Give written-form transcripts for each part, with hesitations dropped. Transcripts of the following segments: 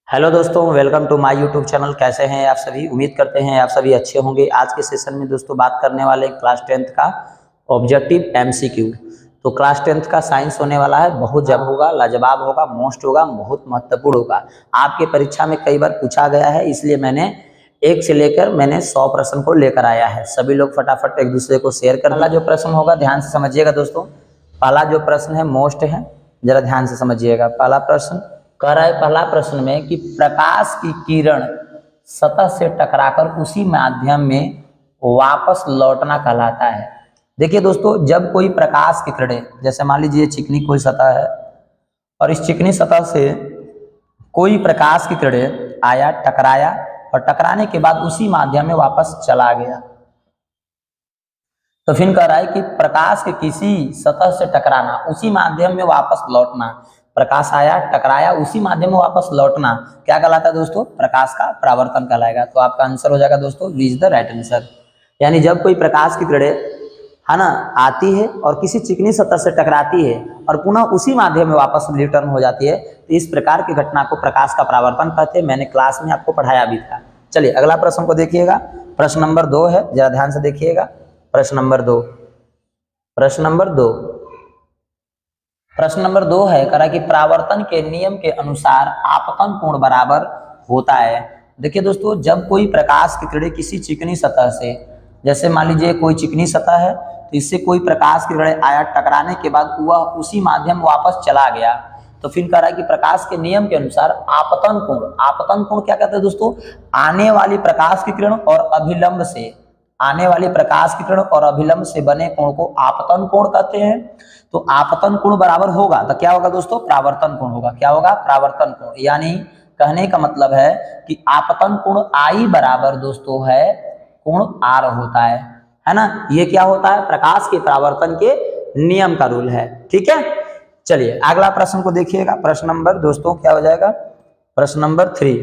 Hello दोस्तों, welcome to my YouTube channel. कैसे हैं आप सभी? उम्मीद करते हैं आप सभी अच्छे होंगे। आज के सेशन में दोस्तों बात करने वाले क्लास 10th का ऑब्जेक्टिव एमसीक्यू। तो क्लास 10th का साइंस होने वाला है, बहुत जब होगा, लाजवाब होगा, मोस्ट होगा, बहुत महत्वपूर्ण होगा। आपके परीक्षा में कई बार पूछा गया है, इसलिए मैंने 1 से लेकर 100 प्रश्न को लेकर आया है। सभी लोग फटाफट एक दूसरे को शेयर कर। पहला जो प्रश्न होगा ध्यान से समझिएगा दोस्तों। पहला जो प्रश्न है मोस्ट है, जरा ध्यान से समझिएगा। पहला प्रश्न कह रहा है, पहला प्रश्न में कि प्रकाश की किरण सतह से टकराकर उसी माध्यम में वापस लौटना कहलाता है। देखिए दोस्तों, जब कोई प्रकाश की किरणें, जैसे मान लीजिए चिकनी कोई सतह है और इस चिकनी सतह से कोई प्रकाश की किरणें आया, टकराया और टकराने के बाद उसी माध्यम में वापस चला गया, तो फिर कह रहा है कि प्रकाश के किसी सतह से टकराना, उसी माध्यम में वापस लौटना। प्रकाश आया, टकराया, उसी माध्यम में वापस लौटना क्या कहलाता है दोस्तों? प्रकाश का परावर्तन कहलाएगा। तो आपका आंसर हो जाएगा दोस्तों विच द राइट आंसर। यानी जब कोई प्रकाश की किरणें है ना आती है और किसी चिकनी सतह से टकराती है और पुनः उसी माध्यम में वापस रिटर्न हो जाती है, तो इस प्रकार की घटना को प्रकाश का परावर्तन कहते हैं। मैंने क्लास में आपको पढ़ाया भी था। चलिए अगला प्रश्न को देखिएगा। प्रश्न नंबर 2 है, जरा ध्यान से देखिएगा। प्रश्न नंबर 2 है, कह रहा कि परावर्तन के नियम के अनुसार आपतन कोण बराबर होता है। देखिए दोस्तों, जब कोई प्रकाश की किरणें किसी चिकनी सतह से, जैसे मान लीजिए कोई चिकनी सतह है, तो इससे कोई प्रकाश की किरणें आया, टकराने के बाद वह उसी माध्यम वापस चला गया, तो फिर कह रहा है कि प्रकाश के नियम के अनुसार आपतन कोण क्या कहते हैं दोस्तों? आने वाली प्रकाश की किरण और अभिलंब से, आने वाली प्रकाश की किरण और अभिलंब से बने कोण को आपतन कोण कहते हैं। तो आपतन कोण बराबर होगा तो क्या होगा दोस्तों? परावर्तन कोण होगा। क्या होगा? परावर्तन कोण। यानी कहने का मतलब है कि आपतन कोण आई बराबर दोस्तों है कोण आर होता है ना। ये क्या होता है? प्रकाश के परावर्तन के नियम का रूल है। ठीक है, चलिए अगला प्रश्न को देखिएगा। प्रश्न नंबर दोस्तों क्या हो जाएगा? प्रश्न नंबर 3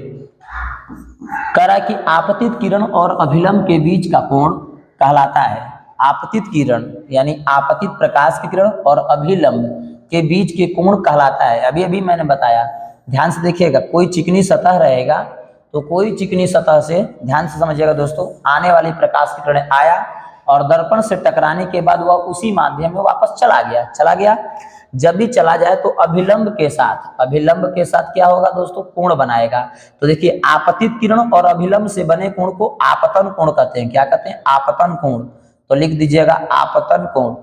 कह रहा है कि आपतित किरण और अभिलंब के बीच का कोण कहलाता है। आपतित किरण यानी आपतित प्रकाश की किरण और अभिलंब के बीच के कोण कहलाता है। अभी अभी मैंने बताया, ध्यान से देखिएगा। कोई चिकनी सतह रहेगा, तो कोई चिकनी सतह से, ध्यान से समझिएगा दोस्तों, आने वाली प्रकाश की किरण आया और दर्पण से टकराने के बाद वह उसी माध्यम में वापस चला गया। जब भी चला जाए तो अभिलंब के साथ क्या होगा दोस्तों? कोण बनाएगा। तो देखिए, आपतित किरण और अभिलंब से बने कोण को आपतन कोण कहते हैं। क्या कहते हैं? आपतन कोण। तो लिख दीजिएगा आपतन कोण।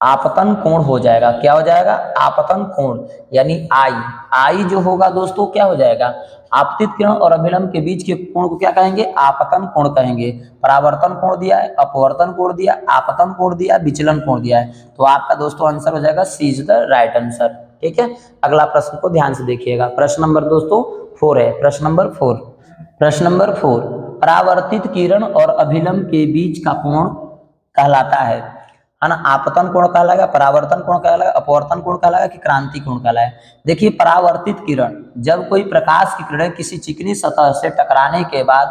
आपतन कोण हो जाएगा। क्या हो जाएगा? आपतन कोण। यानी आई जो होगा दोस्तों क्या हो जाएगा? आपतित किरण और अभिलंब के बीच के कोण को क्या कहेंगे? आपतन कोण कहेंगे। परावर्तन कोण दिया है, अपवर्तन कोण दिया, आपतन कोण दिया, विचलन कोण दिया है। तो आपका दोस्तों आंसर हो जाएगा सी इज द राइट आंसर। ठीक है, अगला प्रश्न को ध्यान से देखिएगा। प्रश्न नंबर दोस्तों 4 है। प्रश्न नंबर 4 परावर्तित किरण और अभिलंब के बीच का कोण कहलाता है ना। आपतन कोण कहलाएगा, परावर्तन कोण कहलाएगा, अपवर्तन कोण कहलाएगा कि क्रांति कोण कहलाएगा। देखिए, परावर्तित किरण, जब कोई प्रकाश की किरण किसी चिकनी सतह से टकराने के बाद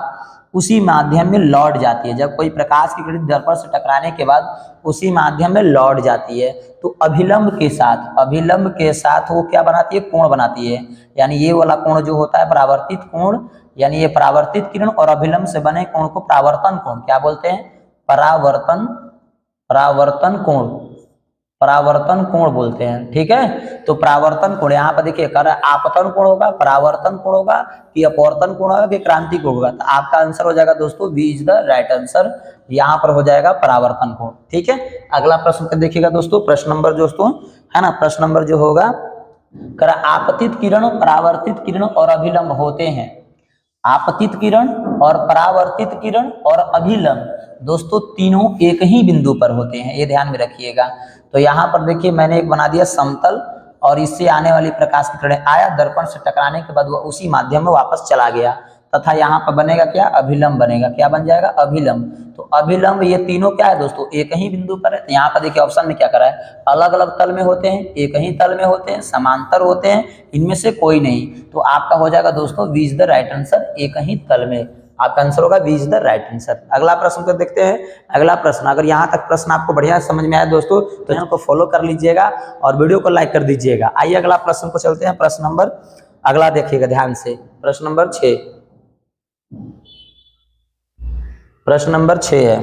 उसी माध्यम में लौट जाती है, जब कोई प्रकाश की किरण दर्पण से टकराने के बाद उसी माध्यम में लौट जाती है, तो अभिलंब के साथ वो क्या बनाती है? कोण बनाती है। यानी ये वाला कोण जो होता है परावर्तित कोण, यानी ये परावर्तित किरण और अभिलंब से बने कोण को परावर्तन कोण क्या बोलते हैं? परावर्तन कोण बोलते हैं। ठीक है, तो परावर्तन कोण यहाँ पर देखिए कर आपतन कोण होगा, परावर्तन कोण होगा कि अपवर्तन कोण होगा कि क्रांति कोण होगा। तो आपका आंसर हो जाएगा दोस्तों B is the right answer. यहाँ पर हो जाएगा परावर्तन कोण। ठीक है, अगला प्रश्न देखिएगा दोस्तों। प्रश्न नंबर दोस्तों है ना, प्रश्न नंबर जो होगा कर आपतित किरण, परावर्तित किरण और अभिलंब होते हैं। आपतित किरण और परावर्तित किरण और अभिलंब दोस्तों तीनों एक ही बिंदु पर होते हैं, ये ध्यान में रखिएगा। तो यहाँ पर देखिए मैंने एक बना दिया समतल, और इससे आने वाली प्रकाश की किरण आया, दर्पण से टकराने के बाद वह उसी माध्यम में वापस चला गया, तथा यहाँ पर बनेगा क्या? अभिलंब बनेगा। क्या बन जाएगा? अभिलंब। तो अभिलंब ये तीनों क्या है दोस्तों? एक ही बिंदु पर है। तो यहाँ पर देखिए ऑप्शन में क्या करा है? अलग अलग तल में होते हैं, एक ही तल में होते हैं, समांतर होते हैं, इनमें से कोई नहीं। तो आपका हो जाएगा दोस्तों B is the right answer, एक ही तल में। आपका आंसर होगा B is the right answer. अगला प्रश्न को देखते हैं। अगला प्रश्न, अगर यहाँ तक प्रश्न आपको बढ़िया समझ में आया दोस्तों, तो चैनल को फॉलो कर लीजिएगा और वीडियो को लाइक कर दीजिएगा। आइए अगला प्रश्न को चलते हैं। प्रश्न नंबर अगला देखिएगा ध्यान से, प्रश्न नंबर 6। प्रश्न नंबर 6 है,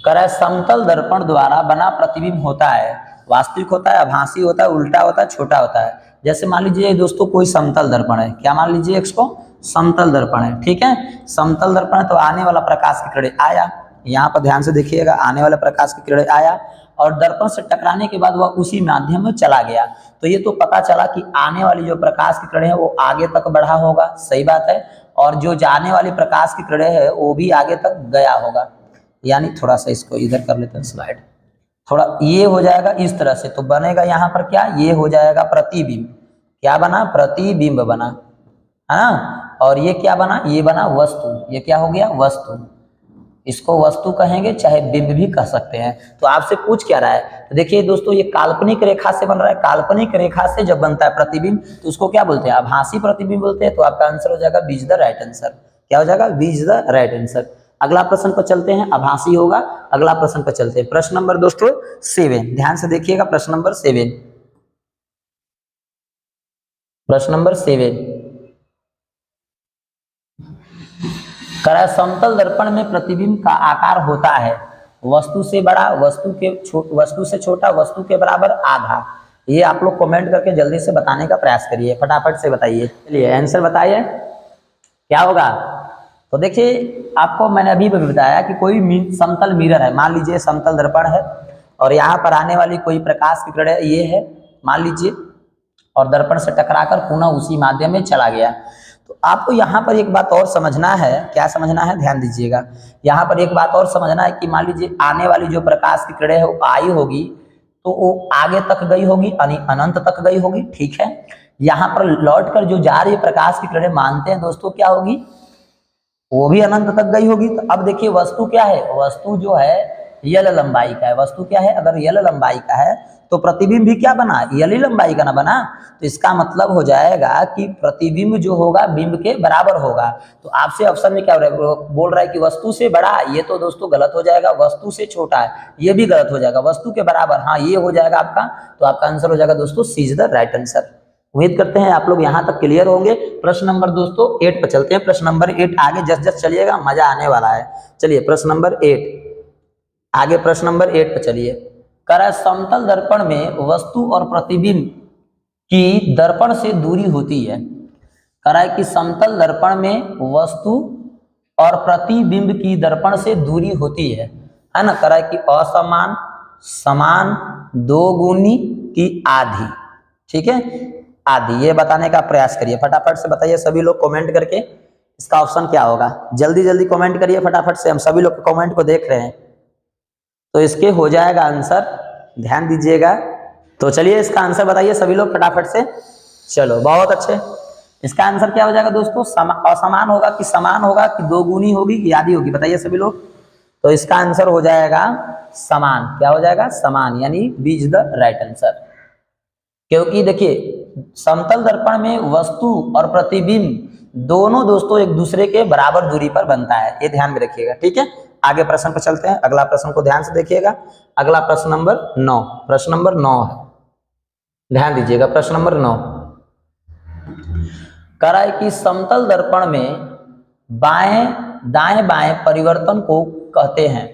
करे समतल दर्पण द्वारा बना प्रतिबिंब होता है, वास्तविक होता है, आभासी होता है, उल्टा होता है, छोटा होता है। जैसे मान लीजिए दोस्तों कोई समतल दर्पण है, क्या मान लीजिए इसको समतल दर्पण है, ठीक है। समतल दर्पण है तो आने वाला प्रकाश की किरण आया, यहाँ पर ध्यान से देखिएगा, आने वाला प्रकाश की किरण आया और दर्पण से टकराने के बाद वह उसी माध्यम में चला गया। तो ये तो पता चला कि आने वाली जो प्रकाश की किरण है वो आगे तक बढ़ा होगा, सही बात है, और जो जाने वाली प्रकाश की किरण है वो भी आगे तक गया होगा। यानी थोड़ा सा इसको इधर कर लेते हैं स्लाइड, थोड़ा ये हो जाएगा इस तरह से, तो बनेगा यहाँ पर क्या, ये हो जाएगा प्रतिबिंब। क्या बना, प्रतिबिंब बना, है ना। और ये क्या बना, ये बना वस्तु, ये क्या हो गया, वस्तु। इसको वस्तु कहेंगे चाहे बिंब भी कह सकते हैं। तो आपसे पूछ क्या रहा है, तो देखिए दोस्तों ये काल्पनिक रेखा से बन रहा है, काल्पनिक रेखा से जब बनता है प्रतिबिंब तो उसको क्या बोलते हैं, आभासी प्रतिबिंब बोलते हैं। तो आपका आंसर हो जाएगा बीज द राइट आंसर। क्या हो जाएगा, बीज द राइट आंसर। अगला प्रश्न पर चलते हैं, आभासी होगा। अगला प्रश्न पर चलते हैं, प्रश्न नंबर दोस्तों 7, ध्यान से देखिएगा, प्रश्न नंबर 7। प्रश्न नंबर 7, करा समतल दर्पण में प्रतिबिंब का आकार होता है वस्तु से बड़ा, वस्तु से छोटा, वस्तु के बराबर, आधा। ये आप लोग कमेंट करके जल्दी से बताने का प्रयास करिए, फटाफट से बताइए। चलिए आंसर बताइए क्या होगा। तो देखिए आपको मैंने अभी भी बताया कि कोई समतल मिरर है, मान लीजिए समतल दर्पण है और यहाँ पर आने वाली कोई प्रकाश की किरण ये है मान लीजिए, और दर्पण से टकराकर पुनः उसी माध्यम में चला गया। तो आपको यहाँ पर एक बात और समझना है, क्या समझना है, ध्यान दीजिएगा। यहाँ पर एक बात और समझना है कि मान लीजिए आने वाली जो प्रकाश की किरण है वो आई होगी तो वो आगे तक गई होगी, यानी अनंत तक गई होगी, ठीक है। यहाँ पर लौट कर जो जा रही प्रकाश की किरण मानते हैं दोस्तों क्या होगी, वो भी अनंत तक गई होगी। तो अब देखिए वस्तु क्या है, वस्तु जो है यल लंबाई का है। वस्तु क्या है, अगर यल लंबाई का है तो प्रतिबिंब भी क्या बना, यल लंबाई का ना बना। तो इसका मतलब हो जाएगा कि प्रतिबिंब जो होगा बिंब के बराबर होगा। तो आपसे ऑप्शन में क्या बोल रहा है कि वस्तु से बड़ा, ये तो दोस्तों गलत हो जाएगा। वस्तु से छोटा है, ये भी गलत हो जाएगा। वस्तु के बराबर, हाँ ये हो जाएगा आपका। तो आपका आंसर हो जाएगा दोस्तों सी इज द राइट आंसर। उम्मीद करते हैं आप लोग यहाँ तक क्लियर होंगे। प्रश्न नंबर दोस्तों 8 पर चलते हैं। प्रश्न नंबर 8 आगे जस्ट चलिएगा, मजा आने वाला है। चलिए प्रश्न नंबर 8, आगे प्रश्न नंबर 8 पर चलिए। करा समतल दर्पण में वस्तु और प्रतिबिंब की दर्पण से दूरी होती है। करा कि समतल दर्पण में वस्तु और प्रतिबिंब की दर्पण से दूरी होती है ना। करा कि असमान, समान, दो गुनी की आधी, ठीक है, आदि। ये बताने का प्रयास करिए, फटाफट से बताइए सभी लोग कमेंट करके इसका ऑप्शन क्या होगा। जल्दी जल्दी कमेंट करिए फटाफट से, हम सभी लोग कमेंट को देख रहे हैं। तो इसके हो जाएगा आंसर, ध्यान दीजिएगा। तो चलिए इसका आंसर बताइए सभी लोग फटाफट से। चलो बहुत अच्छे, इसका आंसर क्या हो जाएगा दोस्तों, असमान होगा कि समान होगा कि दो गुनी होगी कि आधी होगी, बताइए सभी लोग। तो इसका आंसर हो जाएगा समान। क्या हो जाएगा, समान, यानी B is the right answer. क्योंकि देखिए समतल दर्पण में वस्तु और प्रतिबिंब दोनों दोस्तों एक दूसरे के बराबर दूरी पर बनता है, ये ध्यान में रखिएगा, ठीक है। आगे प्रश्न पर चलते हैं। अगला प्रश्न को ध्यान से देखिएगा। अगला प्रश्न नंबर 9, प्रश्न नंबर 9 है, ध्यान दीजिएगा। प्रश्न नंबर 9 करा है कि समतल दर्पण में दाएं बाएं परिवर्तन को कहते हैं।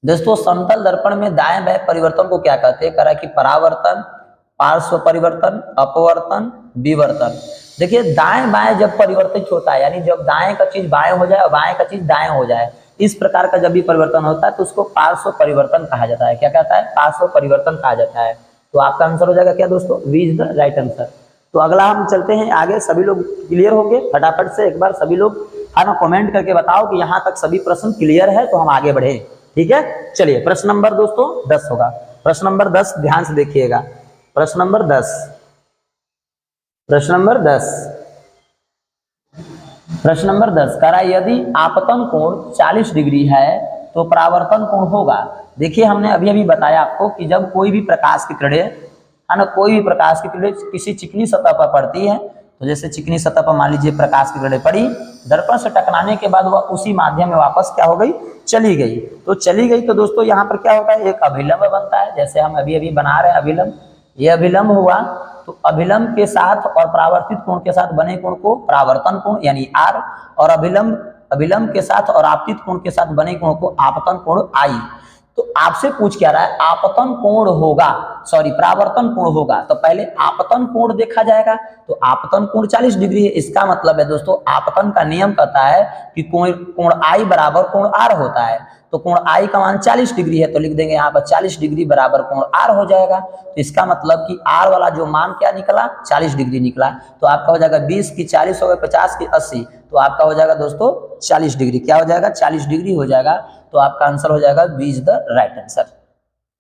दोस्तों समतल दर्पण में दाएं बाएं परिवर्तन को क्या कहते हैं। करा कि परावर्तन, पार्श्व परिवर्तन, अपवर्तन, विवर्तन। देखिए दाएं बाएं जब परिवर्तित होता है, यानी जब दाएं का चीज बाएं हो जाए और बाएं का चीज दाएं हो जाए, इस प्रकार का जब भी परिवर्तन होता है तो उसको पार्श्व परिवर्तन कहा जाता है। क्या कहता है, पार्श्व परिवर्तन कहा जाता है। तो आपका आंसर हो जाएगा क्या दोस्तों, B is the right answer. तो अगला हम चलते हैं आगे, सभी लोग क्लियर होंगे फटाफट से एक बार सभी लोग है ना कमेंट करके बताओ कि यहाँ तक सभी प्रश्न क्लियर है तो हम आगे बढ़े, ठीक है। चलिए प्रश्न नंबर दोस्तों 10 होगा। प्रश्न नंबर 10 ध्यान से देखिएगा। प्रश्न नंबर 10, प्रश्न नंबर 10, प्रश्न नंबर 10 करा यदि आपतन कोण 40 डिग्री है तो परावर्तन कोण होगा। देखिए हमने अभी अभी बताया आपको कि जब कोई भी प्रकाश की किरणें है ना, कोई भी प्रकाश की किरणें किसी चिकनी सतह पर पड़ती है, तो जैसे चिकनी सतह पर मान लीजिए प्रकाश की किरणें पड़ी, दर्पण से टकराने के बाद वह उसी माध्यम में वापस क्या हो गई, चली गई। तो चली गई तो दोस्तों यहाँ पर क्या होता है, एक अभिलंब बनता है, जैसे हम अभी अभी बना रहे हैं अभिलंब। ये अभिलंब हुआ तो अभिलंब के साथ और परावर्तित कोण के साथ बने कोण को परावर्तन कोण यानी आर, और अभिलंब के साथ और आपतित कोण के साथ बने कोण को आपतन कोण आई। तो आपसे पूछ क्या रहा है, आपतन कोण होगा, सॉरी परावर्तन कोण होगा, तो पहले आपतन कोण देखा जाएगा। तो आपतन कोण 40 डिग्री है। इसका मतलब है दोस्तों आपतन का नियम कहता है कि कोण आई बराबर कोण आर होता है। तो कोण आई का मान 40 डिग्री है, तो लिख देंगे यहाँ पर 40 डिग्री बराबर कोण आर हो जाएगा। तो इसका मतलब कि आर वाला जो मान क्या निकला, 40 डिग्री निकला। तो आपका हो जाएगा 20 की 40 हो गए, 50 की 80, तो आपका हो जाएगा दोस्तों 40 डिग्री। क्या हो जाएगा, 40 डिग्री हो जाएगा। तो आपका आंसर हो जाएगा B is the right answer.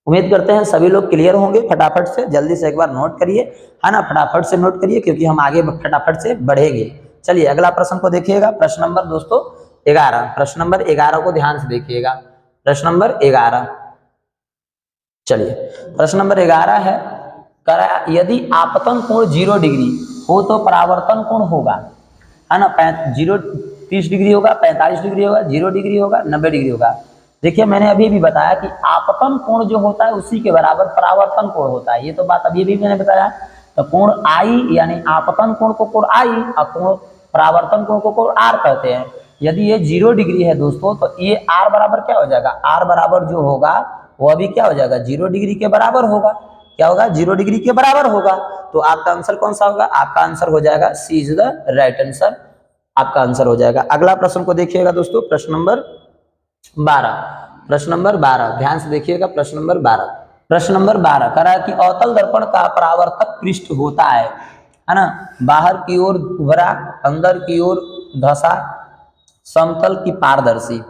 उम्मीद करते हैं सभी लोग क्लियर होंगे। फटाफट से जल्दी से एक बार नोट करिए, है ना, फटाफट से नोट करिए क्योंकि हम आगे फटाफट से बढ़ेंगे। चलिए अगला प्रश्न को देखिएगा, प्रश्न नंबर दोस्तों 11। प्रश्न नंबर 11 को ध्यान से देखिएगा, प्रश्न नंबर 11। चलिए प्रश्न नंबर 11 है, यदि आपतन कोण 0 डिग्री हो तो परावर्तन कोण होगा, है ना, 30 डिग्री होगा, 45 डिग्री होगा, 0 डिग्री होगा, 90 डिग्री होगा। देखिए मैंने अभी भी बताया कि आपतन कोण जो होता है उसी के बराबर परावर्तन कोण होता है, ये तो बात अभी भी मैंने बताया। तो कोण आई यानी आपतन कोण को कोण आई और कोण परावर्तन कोण को कोण आर कहते हैं। यदि ये 0 डिग्री है दोस्तों तो ये आर बराबर क्या हो जाएगा, आर बराबर जो होगा वो अभी क्या हो जाएगा, 0 डिग्री के बराबर होगा। क्या होगा, 0 डिग्री के बराबर होगा। तो आपका आंसर कौन सा होगा, आपका आंसर हो जाएगा सी इज द राइट आंसर, आपका आंसर हो जाएगा। अगला प्रश्न को देखिएगा दोस्तों, प्रश्न नंबर 12। प्रश्न नंबर 12 ध्यान से देखिएगा, प्रश्न नंबर 12। प्रश्न नंबर 12 कह रहा है कि अवतल दर्पण का परावर्तक पृष्ठ होता है ना, बाहर की ओर उभरा, अंदर की ओर धंसा, समतल की पारदर्शी।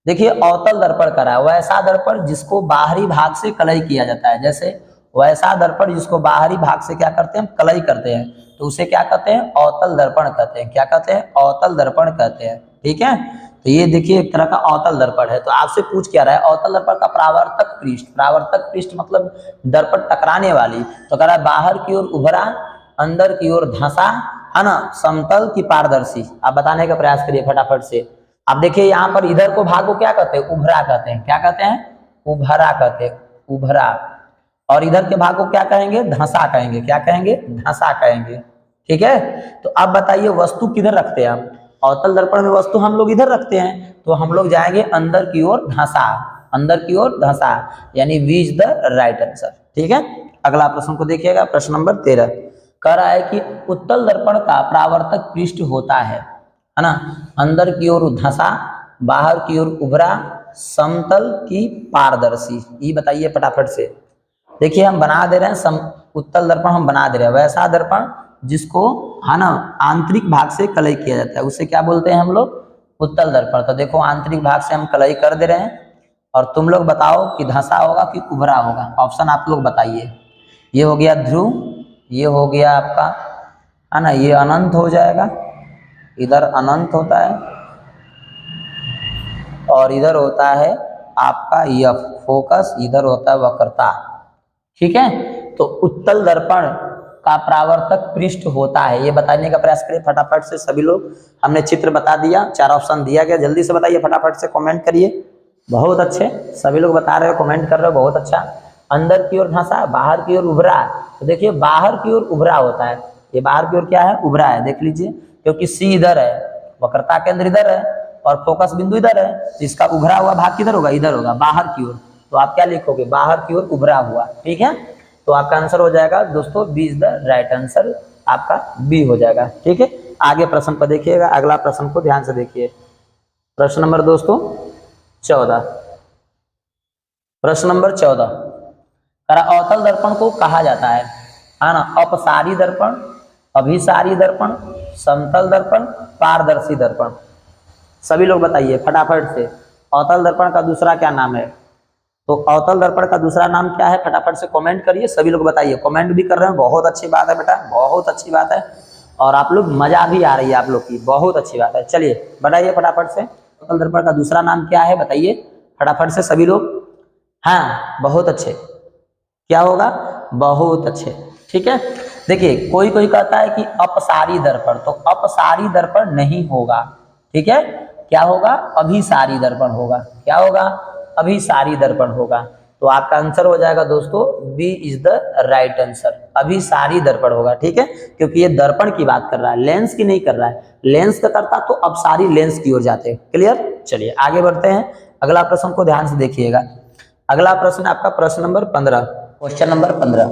देखिए अवतल दर्पण करा है, वैसा दर्पण जिसको बाहरी भाग से कलई किया जाता है, जैसे वैसा दर्पण जिसको बाहरी भाग से क्या करते हैं, कलई करते हैं, तो उसे क्या कहते हैं, अवतल दर्पण कहते हैं। क्या कहते हैं, अवतल दर्पण कहते हैं। ठीक है, तो ये देखिए एक तरह का अवतल दर्पण है। तो आपसे पूछ क्या रहा है, अवतल दर्पण का परावर्तक पृष्ठ, परावर्तक पृष्ठ मतलब दर्पण टकराने वाली। तो कह रहा है बाहर की ओर उभरा, अंदर की ओर धंसा, है ना, समतल की पारदर्शी। आप बताने का प्रयास करिए फटाफट से। आप देखिए यहाँ पर इधर को भाग को क्या कहते हैं, उभरा कहते हैं। क्या कहते हैं, उभरा कहते हैं, उभरा। और इधर के भाग को क्या कहेंगे, धंसा कहेंगे। क्या कहेंगे, धंसा कहेंगे। ठीक है, तो अब बताइए वस्तु किधर रखते हैं हम, अवतल दर्पण में वस्तु हम लोग इधर रखते हैं, तो हम लोग जाएंगे अंदर की ओर धंसा, अंदर की ओर धंसा, यानी B is the right answer. ठीक है, अगला प्रश्न को देखिएगा, प्रश्न नंबर 13 कह रहा है कि उत्तल दर्पण का परावर्तक पृष्ठ होता है ना, अंदर की ओर धंसा, बाहर की ओर उभरा, समतल की पारदर्शी। ये बताइए फटाफट से। देखिए हम बना दे रहे हैं उत्तल दर्पण, हम बना दे रहे हैं वैसा दर्पण जिसको, है ना, आंतरिक भाग से कलई किया जाता है, उसे क्या बोलते हैं हम लोग, उत्तल दर्पण। तो देखो आंतरिक भाग से हम कलई कर दे रहे हैं, और तुम लोग बताओ कि धंसा होगा कि उभरा होगा, ऑप्शन आप लोग बताइए। ये हो गया ध्रुव, ये हो गया आपका, है ना, ये अनंत हो जाएगा, इधर अनंत होता है, और इधर होता है आपका यह फोकस, इधर होता है वक्रता। ठीक है, तो उत्तल दर्पण का परावर्तक पृष्ठ होता है, ये बताने का प्रयास करिए फटाफट से सभी लोग। हमने चित्र बता दिया, 4 ऑप्शन दिया गया, जल्दी से बताइए फटाफट से, कमेंट करिए। बहुत अच्छे, सभी लोग बता रहे हो, कमेंट कर रहे हो, बहुत अच्छा। अंदर की ओर धंसा, बाहर की ओर उभरा। तो देखिए बाहर की ओर उभरा होता है, ये बाहर की ओर क्या है, उभरा है, देख लीजिए, क्योंकि सी इधर है, वक्रता केंद्र इधर है, और फोकस बिंदु इधर है, तो इसका उभरा हुआ भाग किधर होगा, इधर होगा, बाहर की ओर। तो आप क्या लिखोगे, बाहर की ओर उभरा हुआ। ठीक है, तो आपका आंसर हो जाएगा दोस्तों B is the right answer, आपका बी हो जाएगा। ठीक है, आगे प्रश्न पर देखिएगा, अगला प्रश्न को ध्यान से देखिए, प्रश्न नंबर दोस्तों 14। प्रश्न नंबर 14 अवतल दर्पण को कहा जाता है ना, अपसारी दर्पण, अभिसारी दर्पण, समतल दर्पण, पारदर्शी दर्पण। सभी लोग बताइए फटाफट से, अवतल दर्पण का दूसरा क्या नाम है। तो अवतल दर्पण का दूसरा नाम क्या है, फटाफट से कमेंट करिए, सभी लोग बताइए। कमेंट भी कर रहे हैं, बहुत अच्छी बात है बेटा, बहुत अच्छी बात है, और आप लोग मजा भी आ रही है आप लोग की, बहुत अच्छी बात है। चलिए बताइए फटाफट से, अवतल दर्पण का दूसरा नाम क्या है, बताइए फटाफट से सभी लोग। हाँ बहुत अच्छे, क्या होगा, बहुत अच्छे। ठीक है, देखिए कोई कोई कहता है कि अपसारी दर्पण, तो अपसारी दर्पण नहीं होगा। ठीक है, क्या होगा, अभिसारी दर्पण होगा। क्या होगा, अभिसारी दर्पण होगा। तो आपका आंसर हो जाएगा दोस्तों B is the right answer. अभिसारी दर्पण होगा, ठीक है, क्योंकि ये दर्पण की बात कर रहा है, लेंस की नहीं कर रहा है। लेंस का करता तो अब सारी लेंस की ओर जाते। क्लियर, चलिए आगे बढ़ते हैं। अगला प्रश्न को ध्यान से देखिएगा। अगला प्रश्न आपका प्रश्न नंबर 15, क्वेश्चन नंबर 15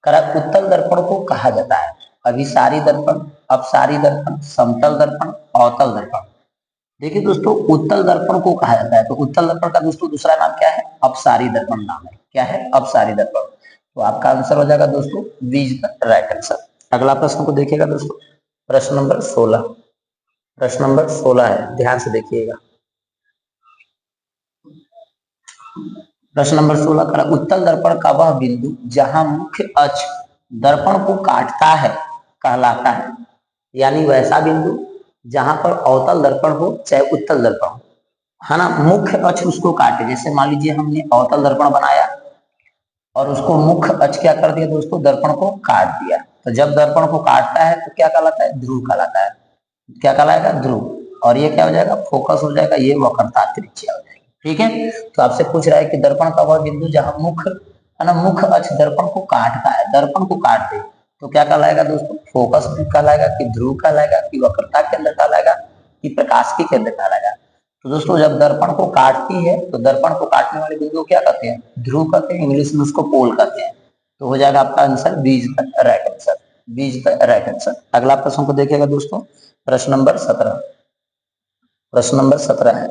करा उत्तल दर्पण को कहा जाता है? अभिसारी दर्पण, अपसारी दर्पण, समतल दर्पण, अवतल दर्पण। देखिए दोस्तों, उत्तल दर्पण को कहा जाता है, तो उत्तल दर्पण का दोस्तों दूसरा नाम क्या है? अपसारी दर्पण नाम है। क्या है? अपसारी दर्पण। तो आपका आंसर हो जाएगा दोस्तों B is the right answer. अगला प्रश्न को देखिएगा दोस्तों, प्रश्न नंबर 16। प्रश्न नंबर 16 है, ध्यान से देखिएगा। प्रश्न नंबर 16 का उत्तल दर्पण का वह बिंदु जहां मुख्य अक्ष दर्पण को काटता है कहलाता है। यानी वैसा बिंदु जहां पर अवतल दर्पण हो चाहे उत्तल दर्पण हो, है ना, मुख्य अक्ष उसको काटे। जैसे मान लीजिए हमने अवतल दर्पण बनाया और उसको मुख्य अक्ष क्या कर दिया दोस्तों? दर्पण को काट दिया। तो जब दर्पण को काटता है तो क्या कहलाता है? ध्रुव कहलाता है। क्या कहलाएगा? ध्रुव। और ये क्या हो जाएगा? फोकस हो जाएगा, ये वक्रता त्रिज्या हो जाएगी। ठीक है, तो आपसे पूछ रहा है कि दर्पण का वह बिंदु जहां मुख्य, है ना, मुख्य अक्ष दर्पण को काटता है, दर्पण को काट दे, तो क्या कहलाएगा दोस्तों? फोकस कहलाएगा कि ध्रुव कहलाएगा कि वक्रता केंद्र कहलाएगा कि प्रकाश की केंद्र कहलाएगा? तो दोस्तों जब दर्पण को काटती है तो दर्पण को काटने वाले बिंदु को क्या कहते हैं? ध्रुव कहते हैं, इंग्लिश में उसको पोल कहते हैं। तो हो जाएगा आपका answer B is the right answer. B is the right answer. अगला प्रश्न को देखिएगा दोस्तों, प्रश्न नंबर 17। प्रश्न नंबर 17 है,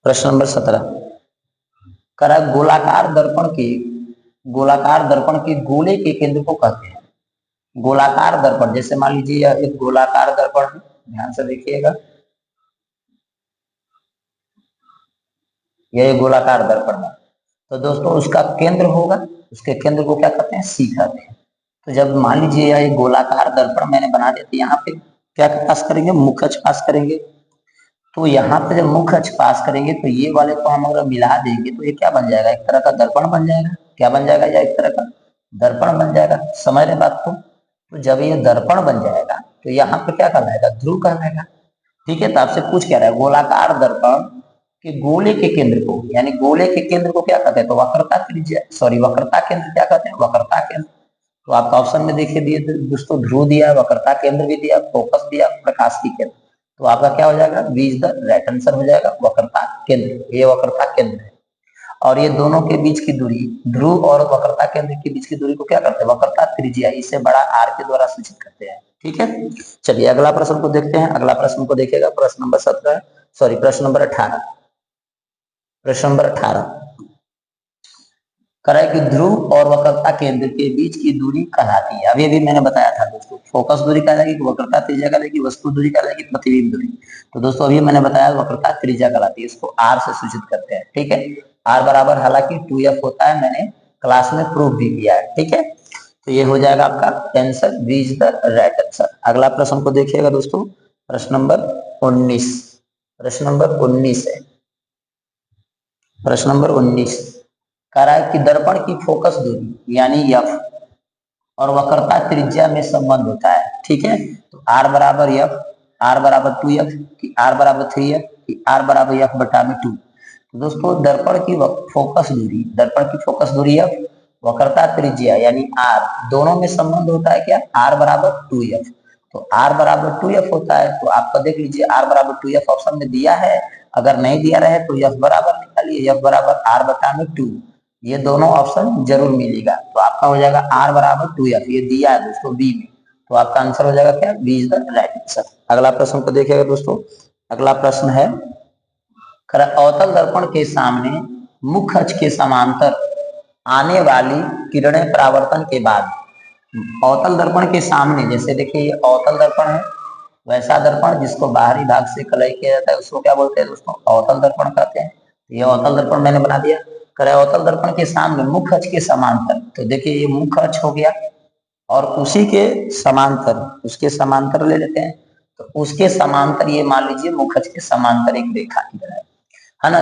प्रश्न नंबर 17 करा गोलाकार दर्पण के गोले के केंद्र को कहते हैं। गोलाकार दर्पण, जैसे मान लीजिए यह एक गोलाकार दर्पण है, ध्यान से देखिएगा, यह एक गोलाकार दर्पण है। तो दोस्तों उसका केंद्र होगा, उसके केंद्र को क्या कहते हैं? सी कहते हैं। तो जब मान लीजिए यह एक गोलाकार दर्पण मैंने बना दिया, तो यहाँ पे क्या पास करेंगे? मुख्य अक्ष पास करेंगे। तो यहाँ पे जब मुख्य अक्ष पास करेंगे तो ये वाले को हम अगर मिला देंगे तो ये क्या बन जाएगा? एक तरह का दर्पण बन जाएगा। क्या बन जाएगा? या एक तरह का दर्पण बन जाएगा। समझ रहे बात को? तो जब ये दर्पण बन जाएगा तो यहाँ पे क्या कहलाएगा? ध्रुव कहलाएगा। ठीक है, तो आपसे पूछ क्या रहा है? गोलाकार दर्पण के गोले के केंद्र को, यानी गोले के केंद्र को क्या कहते हैं? तो वक्रता त्रिज्या, सॉरी वक्रता केंद्र क्या कहते हैं? वक्रता केंद्र। तो आपका ऑप्शन में देखिए दिए दोस्तों, ध्रुव दिया, वक्रता केंद्र भी दिया, फोकस दिया, प्रकाश की केंद्र। तो आपका क्या हो जाएगा? B is the right answer हो जाएगा वक्रता केंद्र। ये वक्रता केंद्र है और ये दोनों के बीच की दूरी, ध्रुव और वक्रता केंद्र के बीच की दूरी को क्या करते हैं? वक्रता त्रिज्या, इसे बड़ा आर के द्वारा सूचित करते हैं। ठीक है, चलिए अगला प्रश्न को देखते हैं। अगला प्रश्न को देखिएगा, प्रश्न नंबर 17, सॉरी प्रश्न नंबर 18। प्रश्न नंबर 18 करा कि ध्रुव और वक्रता केंद्र के बीच की दूरी कहलाती है। अभी मैंने बताया था दोस्तों, फोकस दूरी कहलाएगी, वक्रता त्रिज्या कहलाएगी, वस्तु दूरी कहलाएगी, प्रतिबिंब दूरी। तो दोस्तों अभी मैंने बताया वक्रता त्रिज्या कहलाती है, इसको आर से सूचित करते हैं। ठीक है, आर बराबर हालांकि 2f होता है, मैंने क्लास में प्रूफ भी किया है। ठीक है, तो ये हो जाएगा आपका answer, B is the right answer. अगला प्रश्न को देखिएगा दोस्तों, प्रश्न नंबर 19। प्रश्न नंबर 19 है, प्रश्न नंबर 19 कह रहा है कि दर्पण की फोकस दूरी यानी एफ और वक्रता त्रिज्या में संबंध होता है। ठीक है, तो आर बराबर एफ, आर बराबर 2f कि आर बराबर 3f कि आर बराबर एफ बटा में 2। तो दोस्तों दर्पण की फोकस दूरी, दर्पण की फोकस दूरी एफ, वक्रता त्रिज्या यानी आर, दोनों में संबंध होता है क्या? आर बराबर 2f। तो आर बराबर 2f होता है, तो आपका देख लीजिए आर बराबर 2f ऑप्शन में दिया है। अगर नहीं दिया रहे तो एफ बराबर निकालिए, एफ बराबर आर बटा में 2, ये दोनों ऑप्शन जरूर मिलेगा। तो आपका हो जाएगा आर बराबर 2f, ये दिया है दोस्तों बी में, तो आपका आंसर हो जाएगा क्या? B is the right answer. अगला प्रश्न को देखिएगा दोस्तों, अगला प्रश्न है अवतल दर्पण के सामने मुख्य अक्ष के समांतर आने वाली किरणें परावर्तन के बाद, अवतल दर्पण के सामने, जैसे देखिए ये अवतल दर्पण है, वैसा दर्पण जिसको बाहरी भाग से कलई किया जाता है उसको क्या बोलते हैं दोस्तों? अवतल दर्पण कहते हैं। ये अवतल दर्पण मैंने बना दिया। करे अवतल दर्पण के सामने मुख्य अक्ष के समांतर, तो देखिए ये मुख्य अक्ष हो गया और उसी के समांतर, उसके समांतर ले लेते हैं, तो उसके समांतर ये मान लीजिए मुख्य अक्ष के समांतर एक रेखा की तरह है ना।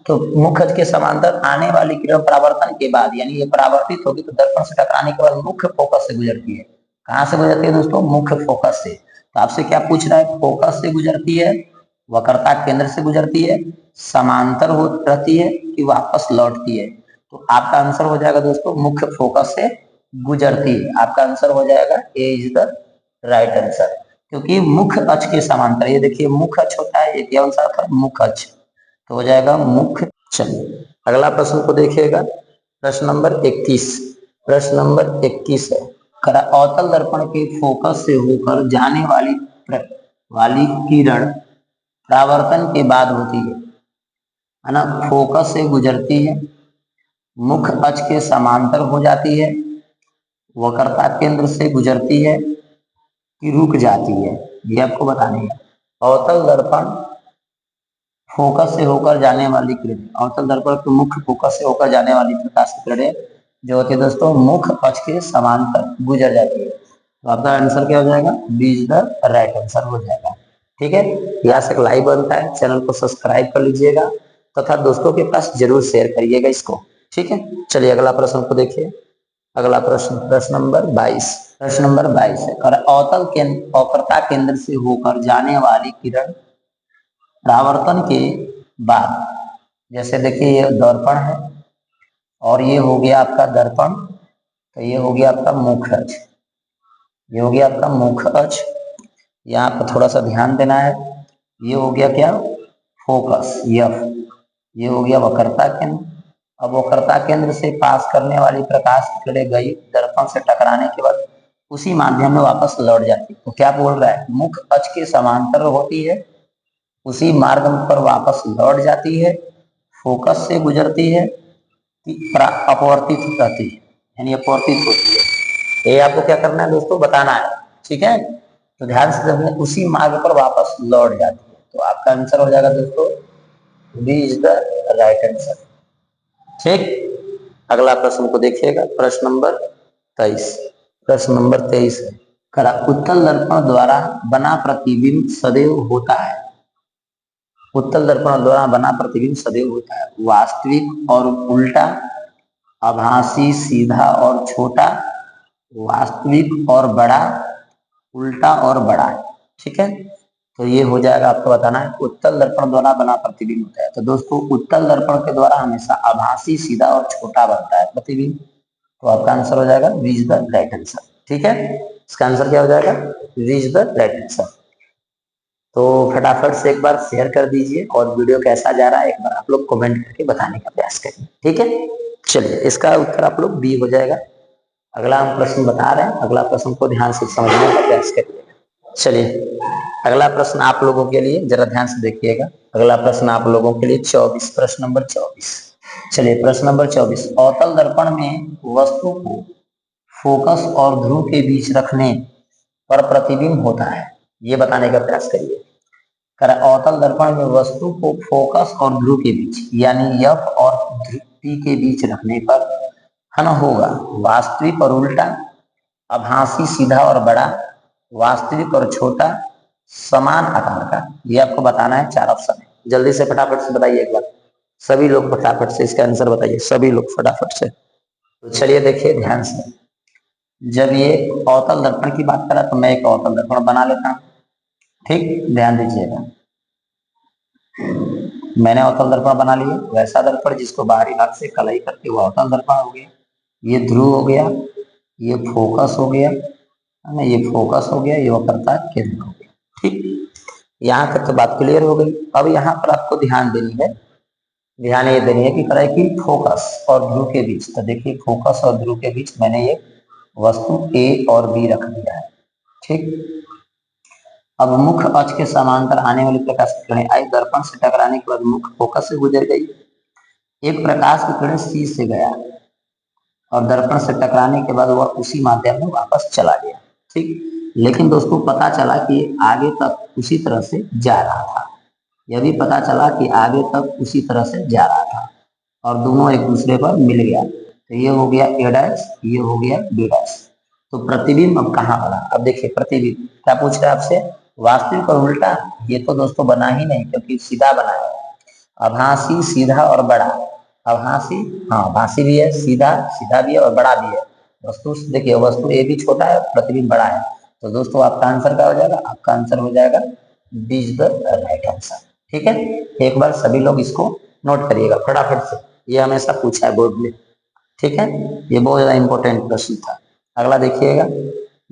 तो मुख्य अक्ष के समांतर आने वाली किरण परावर्तन के बाद, यानी ये परावर्तित होगी तो दर्पण से टकराने के बाद मुख्य फोकस से गुजरती है। कहां से गुजरती है दोस्तों? मुख्य फोकस से। तो आपसे क्या पूछ रहा है? फोकस से गुजरती है वक्रता केंद्र से गुजरती है, समांतर हो रहती है कि वापस लौटती है? तो आपका आंसर हो जाएगा दोस्तों मुख्य फोकस से गुजरती है। आपका आंसर हो जाएगा ए इज द राइट आंसर, क्योंकि मुख्य अक्ष के समांतर, ये देखिए मुख्य अक्ष होता है, ये कौन सा था? मुख्य अक्ष, तो हो जाएगा मुख्य। चलिए अगला प्रश्न को देखिएगा, प्रश्न नंबर 21। प्रश्न नंबर 21 है, अवतल दर्पण के फोकस से होकर जाने वाली किरण परावर्तन के बाद होती है ना? फोकस से गुजरती है, मुख्य अक्ष के समांतर हो जाती है, वक्रता केंद्र से गुजरती है कि रुक जाती है, ये आपको बतानी है। अवतल दर्पण फोकस से होकर जाने वाली किरण, अवतल दर्पण के मुख्य फोकस से होकर जाने वाली प्रकाश की किरणें जो होती है दोस्तों मुख्य अक्ष के समांतर गुजर जाती है। तो आपका आंसर क्या हो जाएगा? B is the right answer हो जाएगा। ठीक है, यहाँ से लाइक बनता है, चैनल को सब्सक्राइब कर लीजिएगा तथा दोस्तों के पास जरूर शेयर करिएगा इसको। ठीक है, चलिए अगला प्रश्न को देखिए। अगला प्रश्न, प्रश्न नंबर 22। प्रश्न नंबर 22 है, वक्रता केंद्र से होकर जाने वाली किरण परावर्तन के बाद, जैसे देखिए ये दर्पण है और ये हो गया आपका दर्पण, तो ये हो गया आपका मुख्य अक्ष, ये हो गया आपका मुख्य अक्ष। यहाँ पर थोड़ा सा ध्यान देना है, ये हो गया क्या? Focus, F. ये हो गया वक्रता केंद्र। अब वक्रता केंद्र से पास करने वाली प्रकाश की किरण गई, दर्पण से टकराने के बाद उसी माध्यम में वापस लौट जाती है। तो क्या बोल रहा है? मुख्य अक्ष के समांतर होती है, उसी मार्ग पर वापस लौट जाती है, फोकस से गुजरती है कि अपवर्तित रहती है, यानी अपवर्तित होती है। ये आपको क्या करना है दोस्तों? बताना है। ठीक है, तो ध्यान से समझिए, उसी मार्ग पर वापस लौट जाती है। तो आपका आंसर हो जाएगा दोस्तों B is the right answer. ठीक, अगला प्रश्न को देखिएगा, प्रश्न नंबर 23। प्रश्न नंबर 23 है, उत्तल दर्पण द्वारा बना प्रतिबिंब सदैव होता है, उत्तल दर्पण द्वारा बना प्रतिबिंब सदैव होता है वास्तविक और उल्टा, आभासी सीधा और छोटा, वास्तविक और बड़ा, उल्टा और बड़ा। ठीक है, तो ये हो जाएगा, आपको बताना है उत्तल दर्पण द्वारा बना प्रतिबिंब होता है। तो दोस्तों उत्तल दर्पण के द्वारा हमेशा आभासी, सीधा और छोटा बनता है प्रतिबिंब। तो आपका आंसर हो जाएगा B is the right answer. ठीक है, इसका आंसर क्या हो जाएगा? B is the right answer. तो फटाफट से एक बार शेयर कर दीजिए और वीडियो कैसा जा रहा है एक बार आप लोग कमेंट करके बताने का प्रयास करिए। ठीक है, चलिए इसका उत्तर आप लोग बी हो जाएगा। अगला हम प्रश्न बता रहे हैं, अगला प्रश्न को ध्यान से समझने का प्रयास करिएगा। चलिए अगला प्रश्न आप लोगों के लिए जरा ध्यान से देखिएगा। अगला प्रश्न आप लोगों के लिए 24, प्रश्न नंबर 24। चलिए प्रश्न नंबर 24, अवतल दर्पण में वस्तु को फोकस और ध्रुव के बीच रखने पर प्रतिबिंब होता है, ये बताने का प्रयास करिए। अवतल दर्पण में वस्तु को फोकस और ध्रुव के बीच, यानी एफ और पी के बीच रखने पर हन होगा वास्तविक और उल्टा, आभासी सीधा और बड़ा, वास्तविक और छोटा, समान आकार का। ये आपको बताना है, 4 ऑप्शन है। जल्दी से फटाफट से बताइए एक बार, सभी लोग फटाफट से इसका आंसर बताइए, सभी लोग फटाफट से। तो चलिए देखिए ध्यान से, जब ये अवतल दर्पण की बात करा तो मैं एक अवतल दर्पण बना लेता हूं। ठीक, ध्यान दीजिएगा, मैंने अवतल दर्पण बना लिया, वैसा दर्पण जिसको बाहरी भाग से कलाई करके वो अवतल दर्पण हो गया। ये ध्रुव हो गया, ये फोकस हो गया, है ना, ये फोकस हो गया, ये वक्रता केंद्र हो गया। ठीक, यहाँ तक तो बात क्लियर हो गई। अब यहाँ पर आपको ध्यान देनी है, ध्यान ये देनी है कि करे कि फोकस और ध्रुव के बीच, तो देखिए फोकस और ध्रुव के बीच मैंने ये वस्तु ए और बी रख दिया है। ठीक, अब मुख्य अक्ष के समांतर आने वाली प्रकाश की किरणें आई, दर्पण से टकराने के बाद मुख्य फोकस से गुजर गई। एक प्रकाश की किरण सी से गया और दर्पण से टकराने के बाद वह उसी माध्यम में वापस चला गया। ठीक, लेकिन दोस्तों पता चला कि आगे तक उसी तरह से जा रहा था, यह भी पता चला कि आगे तक उसी तरह से जा रहा था और दोनों एक दूसरे पर मिल गया। तो ये हो गया ए डैश, ये हो गया बी डैश। तो प्रतिबिंब अब कहाँ बना? अब देखिए प्रतिबिंब क्या पूछ रहे हैं आपसे, वास्तविक और उल्टा, ये तो दोस्तों बना ही नहीं क्योंकि सीधा बना है। आभासी, सीधा और बड़ा, आभासी, हाँ आभासी भी है, सीधा, सीधा भी है और बड़ा भी है। वस्तु देखिए, वस्तु ए भी छोटा है, प्रतिबिंब बड़ा है। तो दोस्तों आपका आंसर क्या हो जाएगा? आपका आंसर हो जाएगा B is the right answer. ठीक है, एक बार सभी लोग इसको नोट करिएगा फटाफट से, ये हमेशा पूछा है बोर्ड में। ठीक है, ये बहुत ज्यादा इंपॉर्टेंट प्रश्न था। अगला देखिएगा,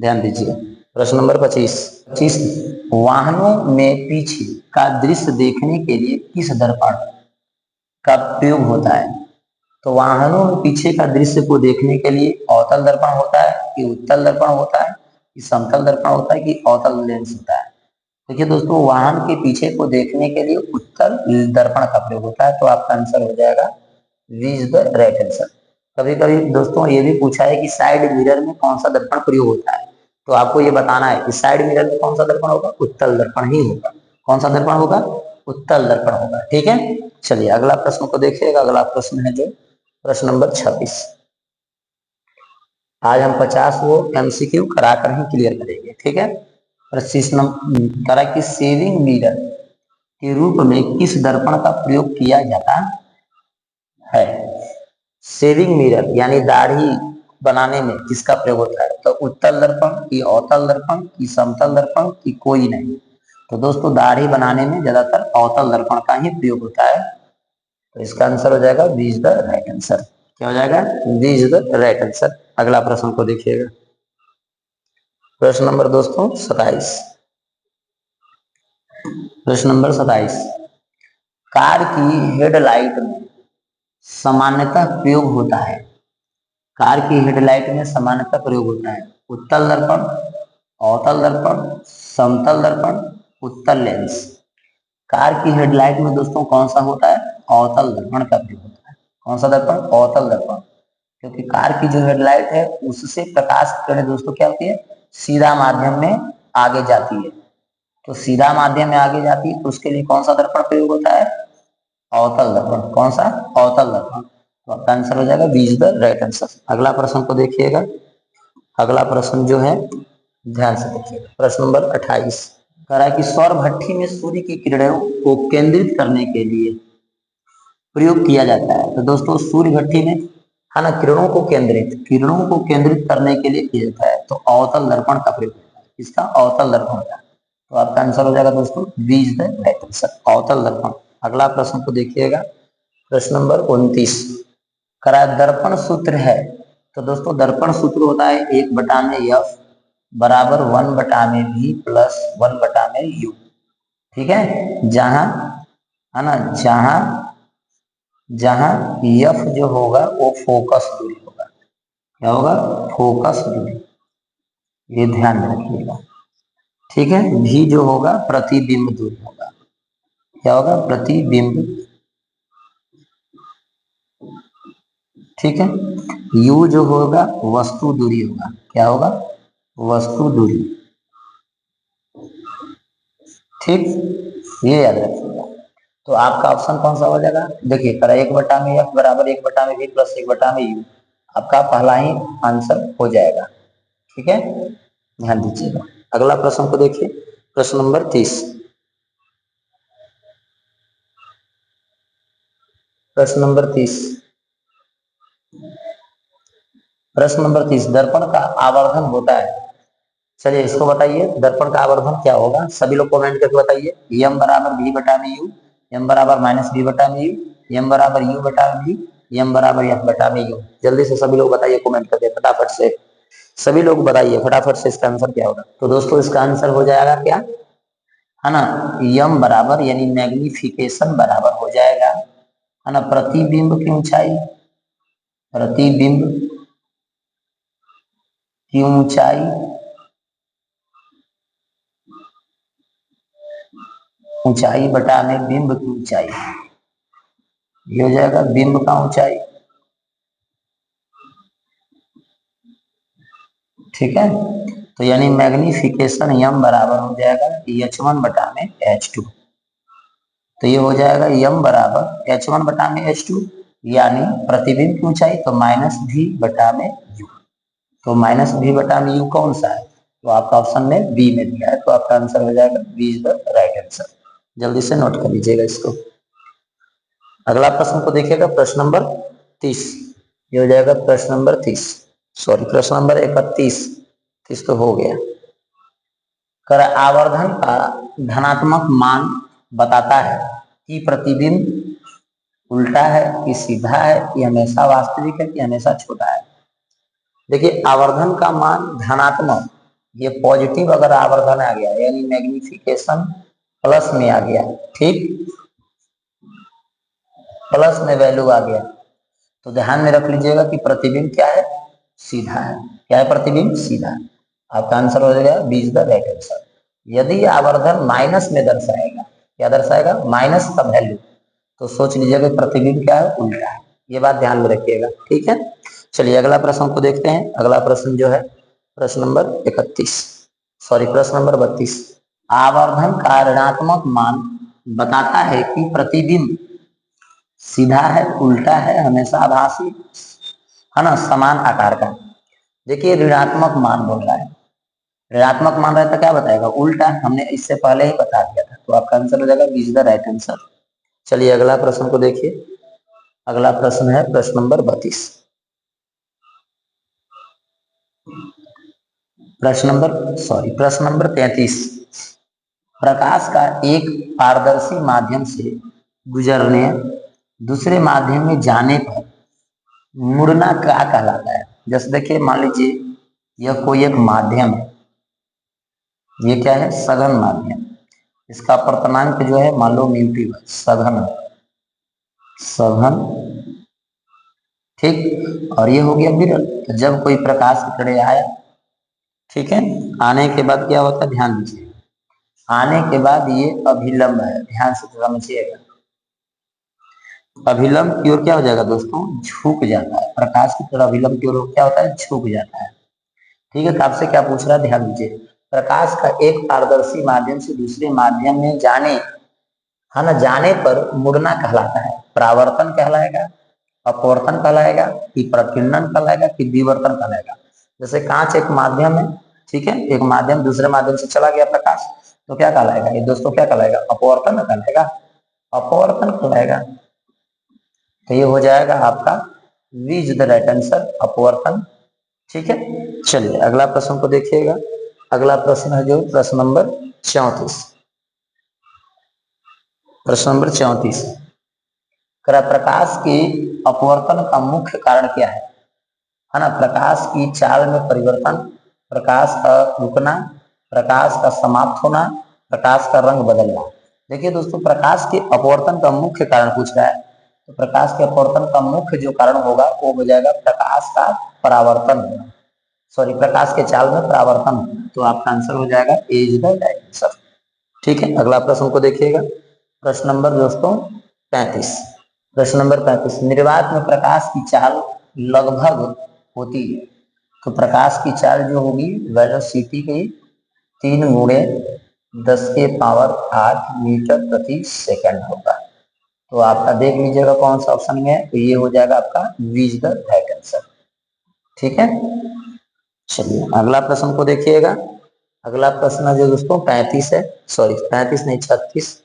ध्यान दीजिए, प्रश्न नंबर 25। वाहनों में पीछे का दृश्य देखने के लिए किस दर्पण का प्रयोग होता है? तो वाहनों में पीछे का दृश्य को देखने के लिए अवतल दर्पण होता है कि उत्तल दर्पण होता है कि समतल दर्पण होता है कि अवतल लेंस होता है? देखिए दोस्तों, वाहन के पीछे को देखने के लिए उत्तल दर्पण का प्रयोग होता है, तो आपका आंसर हो जाएगा B is the right answer. कभी कभी दोस्तों ये भी पूछा है कि साइड मिरर में कौन सा दर्पण प्रयोग होता है, तो आपको ये बताना है कि साइड मिरर में कौन सा दर्पण होगा, उत्तल दर्पण ही होगा। कौन सा दर्पण होगा? उत्तल दर्पण होगा। ठीक है, चलिए अगला प्रश्न को देखिएगा। अगला प्रश्न है जो प्रश्न नंबर 26। आज हम 50 वो एमसीक्यू कराकर ही क्लियर करेंगे। ठीक है, 25 नंबर करा कि सेविंग मिरर के रूप में किस दर्पण का प्रयोग किया जाता है? सेविंग मिरर यानी दाढ़ी बनाने में किसका प्रयोग होता है? तो उत्तल दर्पण की अवतल दर्पण की समतल दर्पण की कोई नहीं? तो दोस्तों दाढ़ी बनाने में ज्यादातर अवतल दर्पण का ही प्रयोग होता है, तो इसका आंसर हो जाएगा B is the right answer. क्या हो जाएगा? B is the right answer. अगला प्रश्न को देखिएगा, प्रश्न नंबर दोस्तों 27। प्रश्न नंबर 27, कार की हेडलाइट में सामान्यतः प्रयोग होता है? कार की हेडलाइट में सामान्यतः प्रयोग होता है उत्तल दर्पण, अवतल दर्पण, समतल दर्पण, उत्तल लेंस। कार की हेडलाइट में दोस्तों कौन सा होता है? अवतल दर्पण का प्रयोग होता है। कौन सा दर्पण? अवतल दर्पण, क्योंकि कार की जो हेडलाइट है उससे प्रकाश की किरणें दोस्तों क्या होती है? सीधा माध्यम में आगे जाती है। तो सीधा माध्यम में आगे जाती है तो उसके लिए कौन सा दर्पण प्रयोग होता है? अवतल दर्पण। कौन सा? अवतल दर्पण। तो आपका आंसर हो जाएगा B is the right answer. अगला प्रश्न को देखिएगा। अगला प्रश्न जो है ध्यान से देखिएगा, प्रश्न नंबर 28 कह रहा है कि सौर भट्ठी में सूर्य की किरणों को केंद्रित करने के लिए प्रयोग किया जाता है। तो दोस्तों सूर्य भट्ठी में है ना, किरणों को केंद्रित करने के लिए किया जाता है, तो अवतल दर्पण का प्रयोग होता है। इसका अवतल दर्पण का, तो आपका आंसर हो जाएगा दोस्तों B is the right answer, अवतल दर्पण। अगला प्रश्न को देखिएगा, प्रश्न नंबर 29 करा दर्पण सूत्र है। तो दोस्तों दर्पण सूत्र होता है 1/f बराबर 1/v प्लस 1/u। ठीक है, जहां है ना, जहां जहां एफ जो होगा वो फोकस दूरी होगा। क्या होगा? फोकस दूरी, ये ध्यान में रखिएगा। ठीक है, भी जो होगा प्रतिबिंब दूरी होगा। क्या होगा? प्रतिबिंब। ठीक है, यू जो होगा वस्तु दूरी होगा। क्या होगा? वस्तु दूरी। ठीक, ये याद रखिएगा। तो आपका ऑप्शन कौन सा हो जाएगा? देखिए करा 1/f बराबर 1/v प्लस 1/u, आपका पहला ही आंसर हो जाएगा। ठीक है, ध्यान दीजिएगा। अगला प्रश्न को देखिए, प्रश्न नंबर 30। प्रश्न नंबर 30, प्रश्न नंबर 30, दर्पण का आवर्धन होता है। चलिए इसको बताइए, दर्पण का आवर्धन क्या होगा? सभी लोग कमेंट करके बताइए। एम बराबर बी बटा में यू, एम बराबर माइनस बी बटा में यू, एम बराबर यू बटा बी, एम बराबर एफ बटा में यू। जल्दी से सभी लोग बताइए कमेंट करके फटाफट से, सभी लोग बताइए फटाफट से इसका आंसर क्या होगा। तो दोस्तों इसका आंसर हो जाएगा क्या, है ना, यम बराबर यानी मैग्निफिकेशन बराबर हो जाएगा, है ना, प्रतिबिंब की ऊंचाई, प्रतिबिंब की ऊंचाई ऊंचाई बटा में बिंब की ऊंचाई, ये हो जाएगा बिंब का ऊंचाई। ठीक है, तो यानी मैग्निफिकेशन यम बराबर हो जाएगा h1 बटा में h2। तो ये हो जाएगा यम बराबर h1 बटा में h2, यानी प्रतिबिंब की ऊंचाई तो माइनस भी बटा में u। तो माइनस भी बटा में u कौन सा है? तो आपका ऑप्शन में बी में दिया है, तो आपका आंसर हो जाएगा B is the right answer. जल्दी से नोट कर लीजिएगा इसको। अगला प्रश्न को देखिएगा, प्रश्न नंबर 30। ये हो जाएगा प्रश्न नंबर 30, सॉरी प्रश्न नंबर 31, 30 तो हो गया। कर आवर्धन का धनात्मक मान बताता है कि प्रतिबिंब उल्टा है कि सीधा है कि हमेशा वास्तविक है कि हमेशा छोटा है। देखिए आवर्धन का मान धनात्मक, ये पॉजिटिव अगर आवर्धन आ गया यानी मैग्निफिकेशन प्लस में आ गया, ठीक, प्लस में वैल्यू आ गया तो ध्यान में रख लीजिएगा कि प्रतिबिंब क्या है, सीधा है। क्या है प्रतिबिंब, सीधा है। आपका आंसर हो जाएगा B is the right answer. यदि आवर्धन माइनस में दर्शाएगा, क्या दर्शाएगा, माइनस का वैल्यू, तो सोच लीजिएगा प्रतिबिंब क्या है, उल्टा है। ये बात ध्यान में रखिएगा, ठीक है। चलिए अगला प्रश्न को देखते हैं। अगला प्रश्न जो है प्रश्न नंबर 31, सॉरी प्रश्न नंबर 32। आवर्धन का ऋणात्मक मान बताता है कि प्रतिबिंब सीधा है, उल्टा है, हमेशा आभासी है ना, समान आकार का। देखिए ऋणात्मक मान बोल रहा है, ऋणात्मक मान रहता क्या बताएगा, उल्टा। हमने इससे पहले ही बता दिया था, तो आपका आंसर हो जाएगा B is the right answer. चलिए अगला प्रश्न को देखिए। अगला प्रश्न है प्रश्न नंबर 32। प्रश्न नंबर 33। प्रकाश का एक पारदर्शी माध्यम से गुजरने दूसरे माध्यम में जाने पर मुड़ना क्या कहलाता है। जैसे देखिए मान लीजिए यह कोई एक माध्यम है, ये क्या है, सघन माध्यम, इसका अपर्तनांक जो है मान लो न्यूट्री है, सघन सघन, ठीक, और ये हो गया विरल। तो जब कोई प्रकाश की किरण आया, ठीक है, आने के बाद क्या होता है, ध्यान दीजिए, आने के बाद ये अभिलंब है, ध्यान से समझिएगा, अभिलंब की ओर क्या हो जाएगा दोस्तों, झुक जाता है। प्रकाश की तरह अभिलंब की ओर क्या होता है, झुक जाता है, ठीक है। तो आपसे क्या पूछ रहा है, ध्यान दीजिए, प्रकाश का एक पारदर्शी माध्यम से दूसरे माध्यम में जाने, है ना, जाने पर मुड़ना कहलाता है, परावर्तन कहलाएगा, अपवर्तन कहलाएगा, कि प्रकीर्णन कहलाएगा, कि विवर्तन कहलाएगा। जैसे कांच एक माध्यम है, ठीक है, एक माध्यम दूसरे माध्यम से चला गया प्रकाश, तो क्या कहलाएगा ये दोस्तों, क्या कहलाएगा, अपवर्तन कहलाएगा, अपवर्तन कहलाएगा। तो ये हो जाएगा आपका B is the right answer, अपवर्तन, ठीक है। चलिए अगला प्रश्न को देखिएगा। अगला प्रश्न है जो प्रश्न नंबर 34। प्रश्न नंबर 34, प्रकाश के अपवर्तन का मुख्य कारण क्या है ना, प्रकाश की चाल में परिवर्तन, प्रकाश का रुकना, प्रकाश का समाप्त होना, प्रकाश का रंग बदलना। देखिए दोस्तों प्रकाश के अपवर्तन का मुख्य कारण पूछ रहा है, तो प्रकाश के अपवर्तन का मुख्य जो कारण होगा वो हो जाएगा प्रकाश का परावर्तन होना, सॉरी प्रकाश के चाल में परावर्तन होना। तो आपका आंसर हो जाएगा ए इज द राइट आंसर, ठीक है। अगला प्रश्न को देखिएगा। प्रश्न नंबर दोस्तों 35। प्रश्न नंबर 35, निर्वात में प्रकाश की चाल लगभग होती है, तो प्रकाश की चाल जो होगी वेलोसिटी की 3 × 10⁸ मीटर प्रति सेकंड होगा। तो आपका देख लीजिएगा कौन सा ऑप्शन में है, तो ये हो जाएगा आपका B is the right answer, ठीक है। चलिए अगला प्रश्न को देखिएगा। अगला प्रश्न जो दोस्तों 35 है, सॉरी 35 नहीं 36।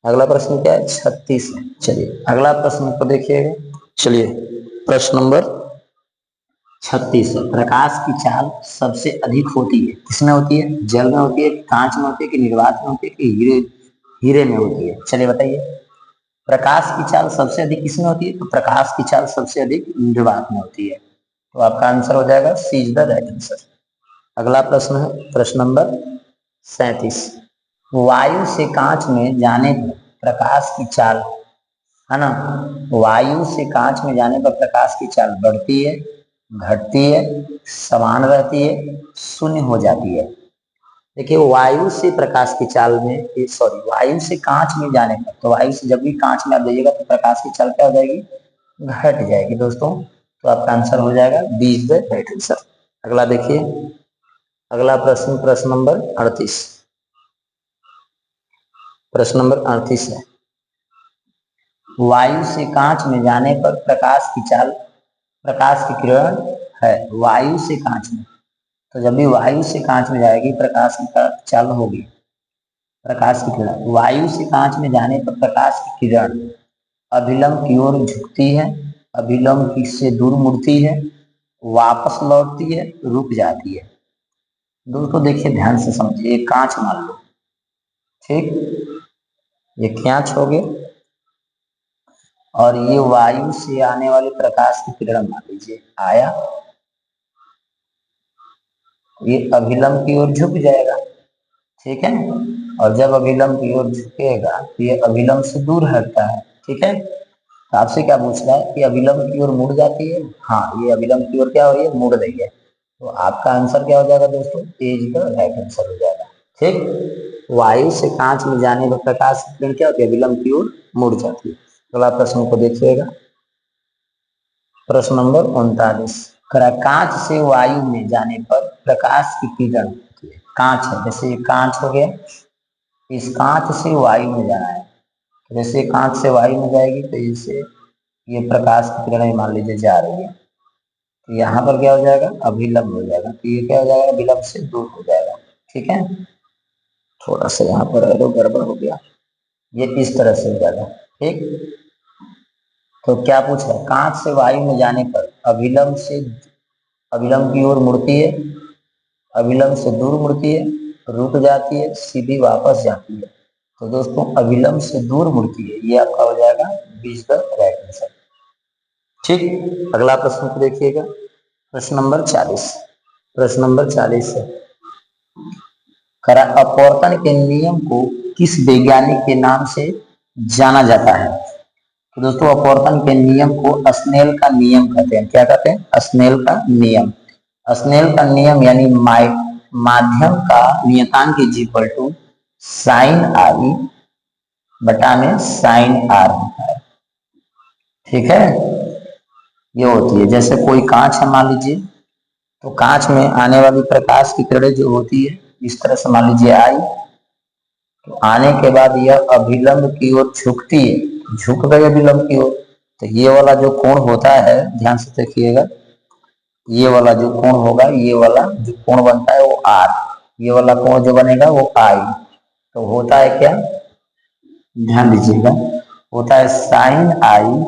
अगला प्रश्न क्या है, 36 है। चलिए अगला प्रश्न को देखिएगा। चलिए प्रश्न नंबर 36 है, प्रकाश की चाल सबसे अधिक होती है, किसमें होती है, जल में होती है, कांच में होती है, कि निर्वात में होती है, कि हीरे में होती है। चलिए बताइए प्रकाश की चाल सबसे अधिक किसमें होती है, तो प्रकाश की चाल सबसे अधिक निर्वात में होती है। तो आपका आंसर हो जाएगा सी इज द राइट आंसर। अगला प्रश्न है प्रश्न नंबर 37, वायु से कांच में जाने पर प्रकाश की चाल, है ना, वायु से कांच में जाने पर प्रकाश की चाल बढ़ती है, घटती है, समान रहती है, शून्य हो जाती है। देखिए वायु से प्रकाश की चाल में, सॉरी वायु से कांच में जाने पर, तो वायु से जब भी कांच में आप जाइएगा तो प्रकाश की चाल क्या हो जाएगी, घट जाएगी दोस्तों। तो आपका आंसर हो जाएगा B is the right answer. अगला देखिए, अगला प्रश्न प्रश्न नंबर 38। प्रश्न नंबर 38 है, वायु से कांच में जाने पर प्रकाश की चाल, प्रकाश की किरण है वायु से कांच में, तो जब भी वायु से कांच में जाएगी प्रकाश की चाल होगी, प्रकाश की किरण वायु से कांच में जाने पर प्रकाश की किरण अभिलंब की ओर झुकती है, अभिलंब की से दूर मुड़ती है, वापस लौटती है, रुक जाती है। दोस्तों देखिए ध्यान से समझिए, ये कांच मान लो, ठीक, ये कांच हो गया, और ये वायु से आने वाले प्रकाश की किरण मान लीजिए आया, ये अभिलंब की ओर झुक जाएगा, ठीक है। और जब अभिलंब की ओर झुकेगा तो ये अभिलंब से दूर हटता है, ठीक है। तो आपसे क्या पूछ रहा है कि अभिलंब की ओर मुड़ जाती है, हाँ ये अभिलंब की ओर क्या हो रही है, मुड़ रही है। तो आपका आंसर क्या हो जाएगा दोस्तों, ए इज द राइट आंसर हो जाएगा, ठीक। वायु से कांच में जाने पर प्रकाश की किरण क्या होती है, अभिलंब की ओर मुड़ जाती है। अगला प्रश्न को देखिएगा, प्रश्न नंबर 39। कांच से वायु में जाने पर प्रकाश की किरण होती है, कांच है, जैसे ये कांच हो गया, इस कांच से वायु में जाना है, तो जैसे कांच से वायु में जाएगी तो इससे ये प्रकाश की किरण मान लीजिए जा रही है, तो यहाँ पर क्या हो जाएगा, अभिलंब हो जाएगा, तो ये क्या हो जाएगा, अभिलंब से दूर हो जाएगा, ठीक है। थोड़ा सा यहाँ पर एरो गड़बड़ हो गया, ये इस तरह से हो जाएगा, ठीक। तो क्या पूछ रहा है, कांच से वायु में जाने पर अभिलंब की ओर मुड़ती है, अभिलंब से दूर मुड़ती है, रुक जाती है, सीधी वापस जाती है। तो दोस्तों अभिलंब से दूर मुड़ती है, ये आपका हो जाएगा बीच द राइट आंसर, ठीक। अगला प्रश्न को देखिएगा, प्रश्न नंबर 40। प्रश्न नंबर 40 है, अपवर्तन के नियम को किस वैज्ञानिक के नाम से जाना जाता है। तो दोस्तों अपवर्तन के नियम को स्नेल का नियम कहते हैं, क्या कहते हैं, स्नेल का नियम। स्नेल का नियम यानी माध्यम का नियतांक इज इक्वल टू साइन आई बटा में साइन आर होता है, ठीक है। ये होती है, जैसे कोई कांच है मान लीजिए, तो कांच में आने वाली प्रकाश की किरणें जो होती है इस तरह से मान लीजिए आई, तो आने के बाद यह अभिलंब की ओर झुकती है, झुक गई अभिलंब की ओर, तो ये वाला जो कोण होता है, ध्यान से देखिएगा, ये वाला जो कोण होगा, ये वाला जो कोण बनता है वो आर, ये वाला कोण जो बनेगा वो आई। तो होता है क्या, ध्यान दीजिएगा, होता है साइन आई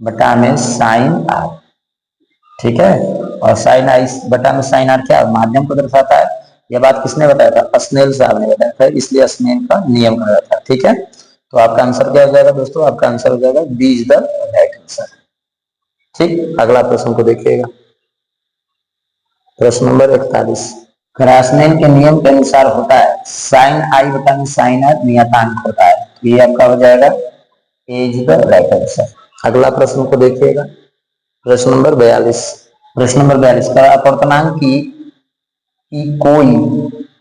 बटा में साइन आर, ठीक है। और साइन आई बटा में साइन आर क्या माध्यम को दर्शाता है, यह बात किसने बताया था, स्नेल साहब ने बताया था, इसलिए स्नेल का नियम कहा जाता है, ठीक है। तो आपका आंसर क्या हो जाएगा दोस्तों, आपका आंसर हो जाएगा B is the right answer, ठीक। अगला प्रश्न को देखिएगा, प्रश्न नंबर 41। स्नेल के नियम के अनुसार होता है साइन आई बटा में साइन आर नियतांक होता है, तो ये आपका हो जाएगा ए इज द राइट आंसर। अगला प्रश्न को देखिएगा, प्रश्न नंबर 42। प्रश्न नंबर 42 का अपवर्तनांक की कोई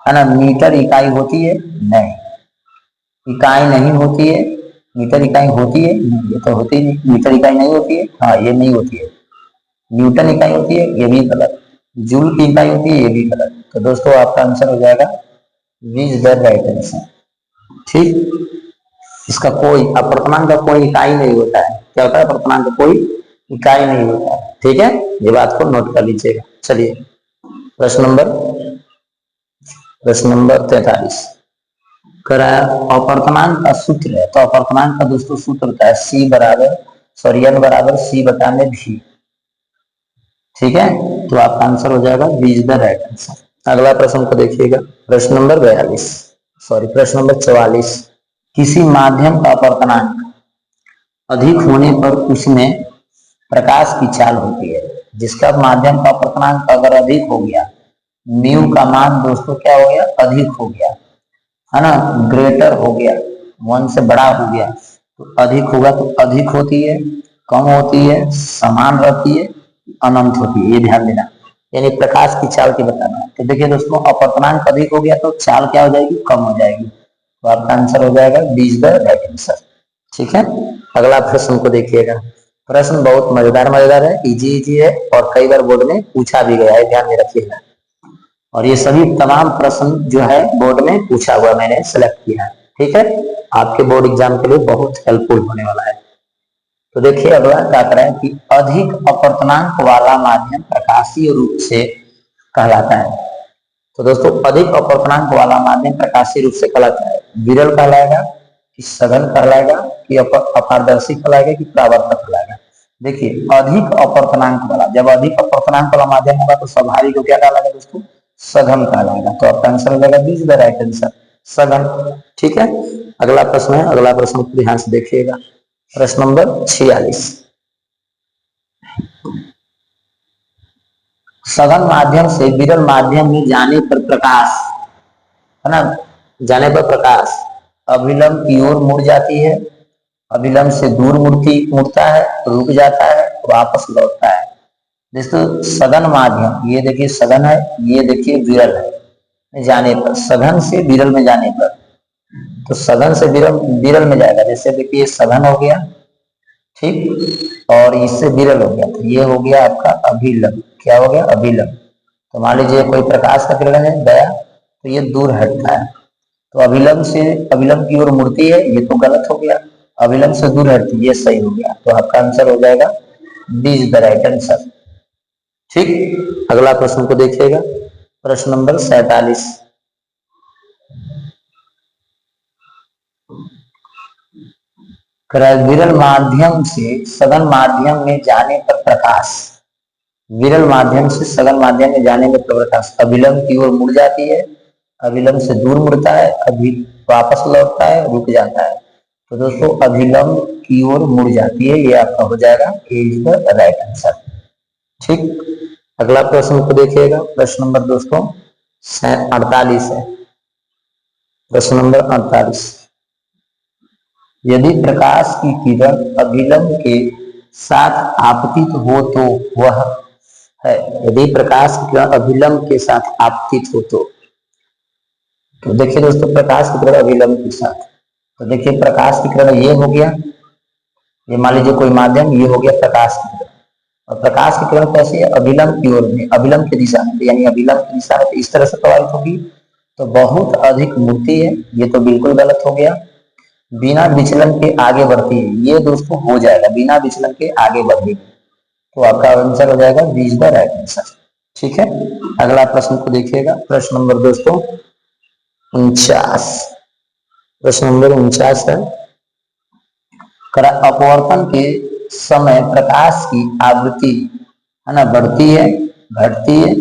है ना मीटर इकाई होती है, नहीं, इकाई नहीं होती है। मीटर इकाई होती है, नहीं, ये तो होती नहीं, मीटर इकाई नहीं होती है, हाँ ये नहीं होती है। न्यूटन इकाई होती है, ये भी गलत। जूल की इकाई होती है, ये भी गलत। तो दोस्तों आपका आंसर हो जाएगा B is the right answer, ठीक। इसका कोई अपवर्तनांक का कोई इकाई नहीं होता है, क्या होता है, अपवर्तनांक का कोई इकाई नहीं होता है, ठीक है। ये बात को नोट कर लीजिएगा। चलिए प्रश्न नंबर 43 अपवर्तनांक का सूत्र है, तो अपवर्तनांक का दोस्तों सूत्र होता है सी बराबर एन बराबर सी बटा में भी, ठीक है। तो आपका आंसर हो जाएगा B is the right answer. अगला प्रश्न को देखिएगा, प्रश्न नंबर 44। किसी माध्यम का अपवर्तनांक अधिक होने पर उसमें प्रकाश की चाल होती है, जिसका माध्यम का अपवर्तनांक अगर अधिक हो गया, म्यू का मान दोस्तों क्या हो गया, अधिक हो गया, है ना, ग्रेटर हो गया, 1 से बड़ा हो गया, तो अधिक होगा तो अधिक होती है, कम होती है, समान रहती है, अनंत होती है, ये ध्यान देना, यानी प्रकाश की चाल की बताना है। तो देखिए दोस्तों अपवर्तनांक अधिक हो गया तो चाल क्या हो जाएगी, कम हो जाएगी, तो आपका आंसर हो जाएगा B is the right answer, ठीक है। अगला प्रश्न को देखिएगा, प्रश्न बहुत मजेदार है, इजी है, और कई बार बोर्ड में पूछा भी गया है, ध्यान में रखिएगा। और ये सभी तमाम प्रश्न जो है बोर्ड में पूछा हुआ मैंने सेलेक्ट किया है, ठीक है, आपके बोर्ड एग्जाम के लिए बहुत हेल्पफुल होने वाला है। तो देखिए अगला क्या करें कि अधिक अपवर्तनांक वाला माध्यम प्रकाशीय रूप से कहलाता है। तो दोस्तों अधिक अपवर्तनांक वाला माध्यम प्रकाशीय रूप से कहलाता है, विरल कहलाएगा कि सघन कहलाएगा कि अपारदर्शी कहलाएगा कि परावर्तक कहलाएगा। देखिए अधिक अपवर्तनांक वाला, जब अधिक अपवर्तनांक वाला माध्यम होगा तो स्वाभाविक क्या कहलाएगा दोस्तों, सघन कहलाएगा। तो आपका आंसर हो जाएगा B is the right answer, सघन। ठीक है, अगला प्रश्न है, अगला प्रश्न को ध्यान से देखिएगा। प्रश्न नंबर 46, सघन माध्यम से विरल माध्यम में जाने पर प्रकाश, है ना, जाने पर प्रकाश अभिलंब की ओर मुड़ जाती है, अभिलंब से दूर मुड़ता है, रुक जाता है, वापस लौटता है। दोस्तों सघन माध्यम, ये देखिए सघन है, ये देखिए विरल है, जाने पर सघन से विरल में जाने पर, तो सघन से विरल विरल में जाएगा। जैसे देखिए सघन हो गया, ठीक, और इससे विरल हो गया, तो ये हो गया आपका अभिलंब। क्या हो गया? अभिलंब। तो मान लीजिए कोई प्रकाश का किरण है गया, तो ये दूर हटता है, तो अभिलंब से अभिलंब की ओर मुड़ती है, ये तो गलत हो गया, अभिलंब से दूर हटती है, ये सही हो गया। तो आपका आंसर हो जाएगा D is the right answer. ठीक, अगला प्रश्न को देखिएगा, प्रश्न नंबर 47, विरल माध्यम से सघन माध्यम में जाने पर प्रकाश, विरल माध्यम से सघन माध्यम में जाने में प्रकाश अभिलंब की ओर मुड़ जाती है, अभिलंब से दूर मुड़ता है, अभी वापस लौटता है, रुक जाता है। तो दोस्तों अभिलंब की ओर मुड़ जाती है, ये आपका हो जाएगा ए इज द राइट आंसर। ठीक, अगला प्रश्न को देखिएगा, प्रश्न नंबर दोस्तों 48 है। प्रश्न नंबर 48, यदि प्रकाश की किरण अभिलंब के साथ आपतित हो तो वह है, यदि प्रकाश की किरण अभिलंब के साथ आपतित हो तो देखिए दोस्तों प्रकाश की किरण अभिलंब के साथ, तो देखिए प्रकाश की किरण ये हो गया, ये मान लीजिए कोई माध्यम, ये हो गया प्रकाश की किरण, और प्रकाश की किरण कैसी है? अभिलंब की ओर में, अभिलंब की दिशा में, यानी अभिलंब की दिशा में इस तरह से प्रभावित होगी, तो बहुत अधिक मुड़ती है, ये तो बिल्कुल गलत हो गया। बिना विचलन के आगे बढ़ती है, ये दोस्तों हो जाएगा, बिना विचलन के आगे बढ़ेगी, तो आपका आंसर हो जाएगा B is the right answer. ठीक है, अगला प्रश्न को देखिएगा, प्रश्न नंबर दोस्तों 49, प्रश्न नंबर 49 है, अपवर्तन के समय प्रकाश की आवृत्ति, है ना, बढ़ती है, घटती है,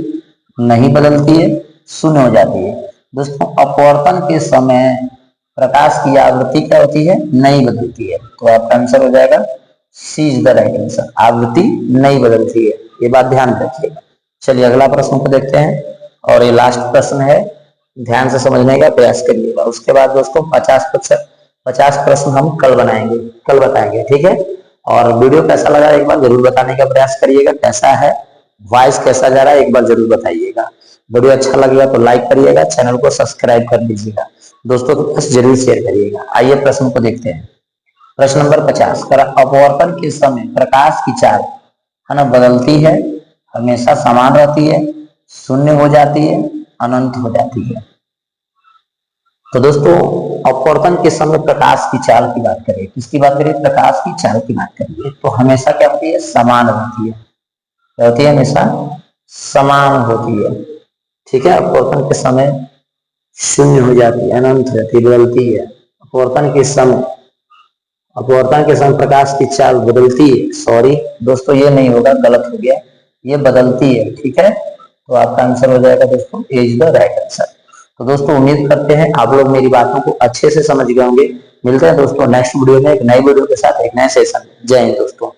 नहीं बदलती है, शून्य हो जाती है। दोस्तों अपवर्तन के समय प्रकाश की आवृत्ति क्या होती है? नहीं बदलती है, तो आपका आंसर हो जाएगा सी इज द राइट आंसर, आवृत्ति नहीं बदलती है, ये बात ध्यान रखिएगा। चलिए अगला प्रश्न को देखते हैं, और ये लास्ट प्रश्न है, ध्यान से समझने का प्रयास करिएगा। उसके बाद दोस्तों 50 प्रश्न हम कल बनाएंगे, कल बताएंगे, ठीक है। और वीडियो कैसा लगा एक बार जरूर बताने का प्रयास करिएगा, कैसा है, वॉइस कैसा जा रहा है एक बार जरूर बताइएगा। वीडियो अच्छा लगेगा तो लाइक करिएगा, चैनल को सब्सक्राइब कर लीजिएगा, दोस्तों के पास जरूर शेयर करिएगा। आइए प्रश्न को देखते हैं, प्रश्न नंबर 50, अपवर्तन के समय प्रकाश की चाल, है ना, बदलती है, हमेशा समान रहती है, शून्य हो जाती है, अनंत हो जाती है। तो दोस्तों अपवर्तन के समय प्रकाश की चाल की बात करें, किसकी बात करें? प्रकाश की चाल की बात करिए, तो हमेशा क्या होती है? समान रहती है, क्या होती है? हमेशा समान होती है, ठीक है। अपवर्तन के समय शून्य हो जाती है, अनंत हो जाती है, बदलती है। अपवर्तन के समय प्रकाश की चाल बदलती है, सॉरी दोस्तों ये नहीं होगा, गलत हो गया, ये बदलती है, ठीक है। तो आपका आंसर हो जाएगा दोस्तों ए इज द राइट आंसर। तो दोस्तों उम्मीद करते हैं आप लोग मेरी बातों को अच्छे से समझ गए होंगे। मिलते हैं दोस्तों नेक्स्ट वीडियो में एक नई वीडियो के साथ, एक नए सेशन। जय हिंद दोस्तों।